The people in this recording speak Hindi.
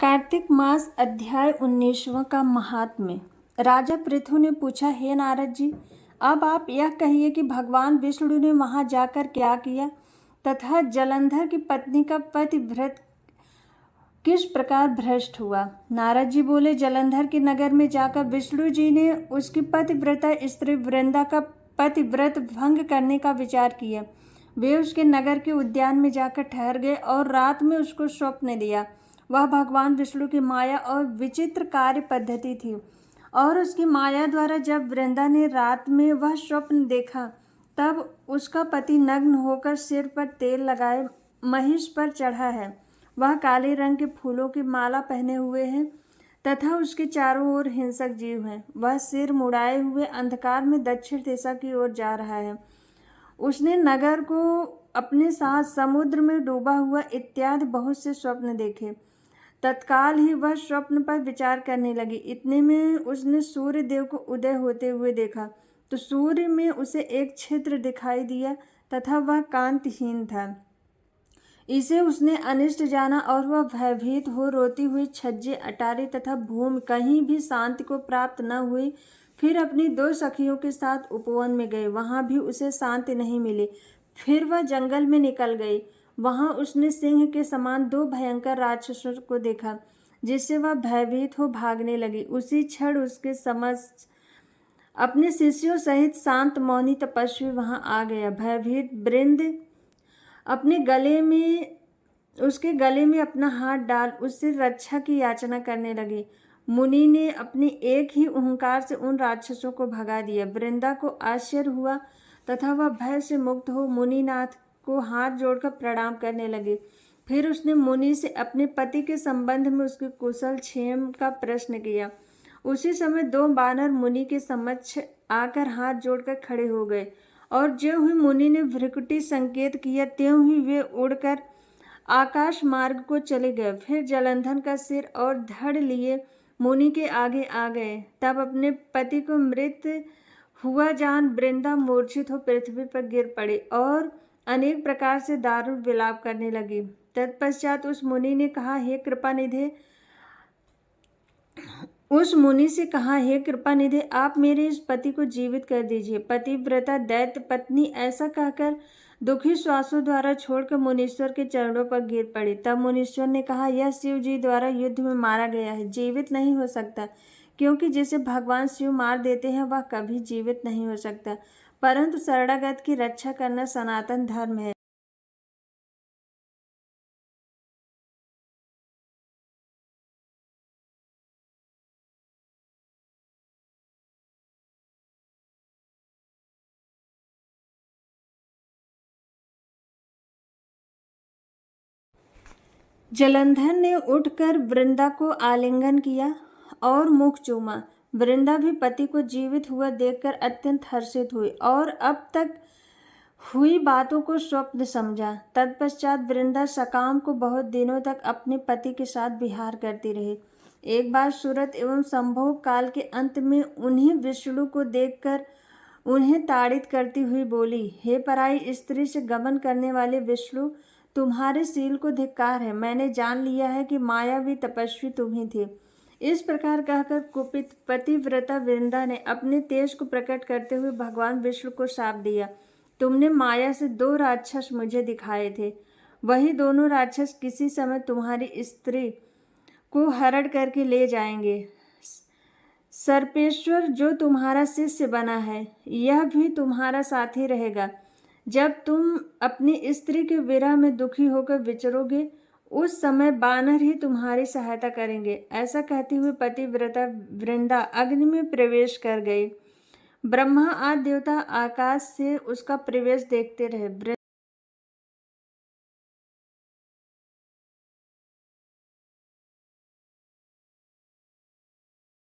कार्तिक मास अध्याय 19वां का महात्म्य। राजा पृथु ने पूछा, हे नारद जी, अब आप यह कहिए कि भगवान विष्णु ने वहां जाकर क्या किया तथा जलंधर की पत्नी का पतिव्रत किस प्रकार भ्रष्ट हुआ। नारद जी बोले, जलंधर के नगर में जाकर विष्णु जी ने उसकी पतिव्रता स्त्री वृंदा का पतिव्रत भंग करने का विचार किया। वे उसके नगर के उद्यान में जाकर ठहर गए और रात में उसको स्वप्न दिया। वह भगवान विष्णु की माया और विचित्र कार्य पद्धति थी और उसकी माया द्वारा जब वृंदा ने रात में वह स्वप्न देखा तब उसका पति नग्न होकर सिर पर तेल लगाए महिष पर चढ़ा है। वह काले रंग के फूलों की माला पहने हुए है तथा उसके चारों ओर हिंसक जीव हैं। वह सिर मुड़ाए हुए अंधकार में दक्षिण दिशा की ओर जा रहा है। उसने नगर को अपने साथ समुद्र में डूबा हुआ इत्यादि बहुत से स्वप्न देखे। तत्काल ही वह स्वप्न पर विचार करने लगी। इतने में उसने सूर्य देव को उदय होते हुए देखा तो सूर्य में उसे एक छिद्र दिखाई दिया तथा वह कांतिहीन था। इसे उसने अनिष्ट जाना और वह भयभीत हो रोती हुई छज्जे अटारी तथा भूमि कहीं भी शांति को प्राप्त न हुई। फिर अपनी दो सखियों के साथ उपवन में गए, वहां भी उसे शांति नहीं मिली। फिर वह जंगल में निकल गई। वहां उसने सिंह के समान दो भयंकर राक्षसों को देखा जिससे वह भयभीत हो भागने लगी। उसी क्षण उसके समक्ष अपने शिष्यों सहित शांत मौनी तपस्वी वहां आ गया। भयभीत वृंद उसके गले में अपना हाथ डाल उससे रक्षा की याचना करने लगी। मुनि ने अपनी एक ही ओंकार से उन राक्षसों को भगा दिया। वृंदा को आश्चर्य हुआ तथा वह भय से मुक्त हो मुनिनाथ को हाथ जोड़कर प्रणाम करने लगी। फिर उसने मुनि से अपने पति के संबंध में उसके कुशल क्षेम का प्रश्न किया। उसी समय दो बानर मुनि के समक्ष आकर हाथ जोड़कर खड़े हो गए और ज्यों ही मुनि ने भ्रुकुटी संकेत किया त्यों ही वे उड़कर आकाश मार्ग को चले गए। फिर जलंधर का सिर और धड़ लिए मुनि के आगे आ गए। तब अपने पति को मृत हुआ जान वृंदा मूर्छित हो पृथ्वी पर गिर पड़ी और अनेक प्रकार से दारुण विलाप करने लगी। तत्पश्चात उस मुनि से कहा, हे कृपानिधे, आप मेरे इस पति को जीवित कर दीजिए। पतिव्रता दैत्य पत्नी ऐसा कहकर दुखी श्वासों द्वारा छोड़कर मुनीश्वर के चरणों पर गिर पड़ी। तब मुनीश्वर ने कहा, यह शिव जी द्वारा युद्ध में मारा गया है, जीवित नहीं हो सकता, क्योंकि जिसे भगवान शिव मार देते हैं वह कभी जीवित नहीं हो सकता। परंतु शरणागत की रक्षा करना सनातन धर्म है। जलंधर ने उठकर वृंदा को आलिंगन किया और मुख चूमा। वृंदा भी पति को जीवित हुआ देखकर अत्यंत हर्षित हुई और अब तक हुई बातों को स्वप्न समझा। तत्पश्चात वृंदा सकाम को बहुत दिनों तक अपने पति के साथ विहार करती रही। एक बार सूरत एवं संभोग काल के अंत में उन्हीं विष्णु को देखकर उन्हें ताड़ित करती हुई बोली, हे पराई स्त्री से गमन करने वाले विष्णु, तुम्हारे शील को धिक्कार है। मैंने जान लिया है कि मायावी तपस्वी तुम ही थे। इस प्रकार कहकर कुपित पतिव्रता वृंदा ने अपने तेज को प्रकट करते हुए भगवान विष्णु को शाप दिया, तुमने माया से दो राक्षस मुझे दिखाए थे, वही दोनों राक्षस किसी समय तुम्हारी स्त्री को हरण करके ले जाएंगे। सर्पेश्वर जो तुम्हारा शिष्य बना है यह भी तुम्हारा साथी रहेगा। जब तुम अपनी स्त्री के विरह में दुखी होकर विचरोगे उस समय बानर ही तुम्हारी सहायता करेंगे। ऐसा कहती हुई पतिव्रता वृंदा अग्नि में प्रवेश कर गई। ब्रह्मा आदि देवता आकाश से उसका प्रवेश देखते रहे।